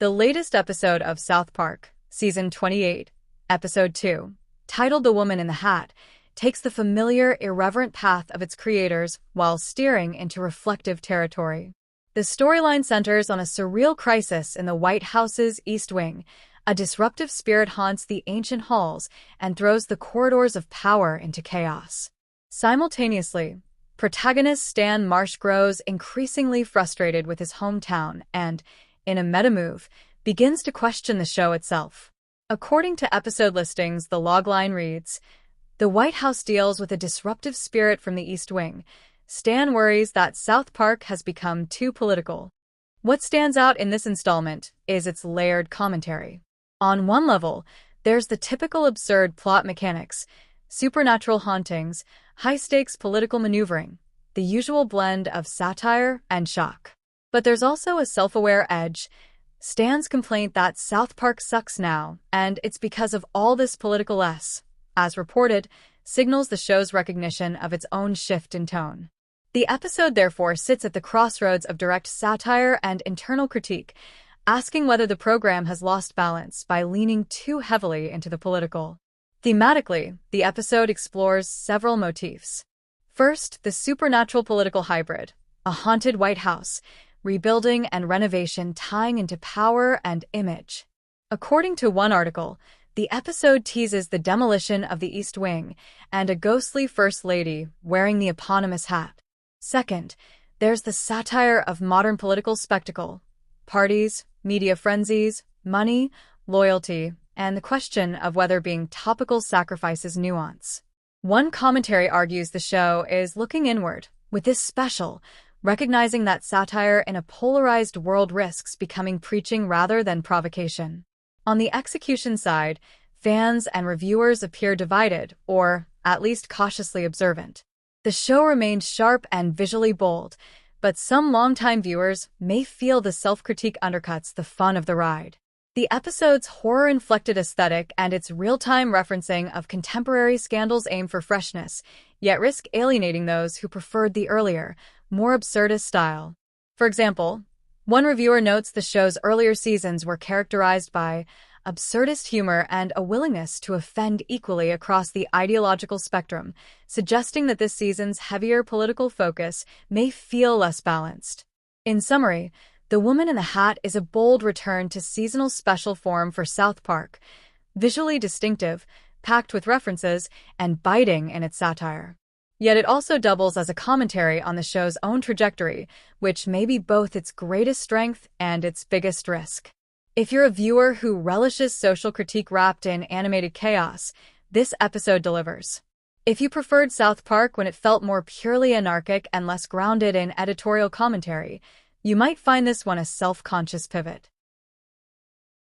The latest episode of South Park, Season 28, Episode 2, titled The Woman in the Hat, takes the familiar, irreverent path of its creators while steering into reflective territory. The storyline centers on a surreal crisis in the White House's East Wing. A disruptive spirit haunts the ancient halls and throws the corridors of power into chaos. Simultaneously, protagonist Stan Marsh grows increasingly frustrated with his hometown and, in a meta-move, begins to question the show itself. According to episode listings, the logline reads, "The White House deals with a disruptive spirit from the East Wing. Stan worries that South Park has become too political." What stands out in this installment is its layered commentary. On one level, there's the typical absurd plot mechanics, supernatural hauntings, high-stakes political maneuvering, the usual blend of satire and shock. But there's also a self-aware edge. Stan's complaint that South Park sucks now, and it's because of all this political as reported, signals the show's recognition of its own shift in tone. The episode therefore sits at the crossroads of direct satire and internal critique, asking whether the program has lost balance by leaning too heavily into the political. Thematically, the episode explores several motifs. First, the supernatural political hybrid, a haunted White House, rebuilding and renovation tying into power and image. According to one article, the episode teases the demolition of the East Wing and a ghostly First Lady wearing the eponymous hat. Second, there's the satire of modern political spectacle, parties, media frenzies, money, loyalty, and the question of whether being topical sacrifices nuance. One commentary argues the show is looking inward, with this special, recognizing that satire in a polarized world risks becoming preaching rather than provocation. On the execution side, fans and reviewers appear divided, or at least cautiously observant. The show remains sharp and visually bold, but some longtime viewers may feel the self-critique undercuts the fun of the ride. The episode's horror-inflected aesthetic and its real-time referencing of contemporary scandals aim for freshness, yet risk alienating those who preferred the earlier, more absurdist style. For example, one reviewer notes the show's earlier seasons were characterized by absurdist humor and a willingness to offend equally across the ideological spectrum, suggesting that this season's heavier political focus may feel less balanced. In summary, The Woman in the Hat is a bold return to seasonal special form for South Park, visually distinctive, packed with references, and biting in its satire. Yet it also doubles as a commentary on the show's own trajectory, which may be both its greatest strength and its biggest risk. If you're a viewer who relishes social critique wrapped in animated chaos, this episode delivers. If you preferred South Park when it felt more purely anarchic and less grounded in editorial commentary, you might find this one a self-conscious pivot.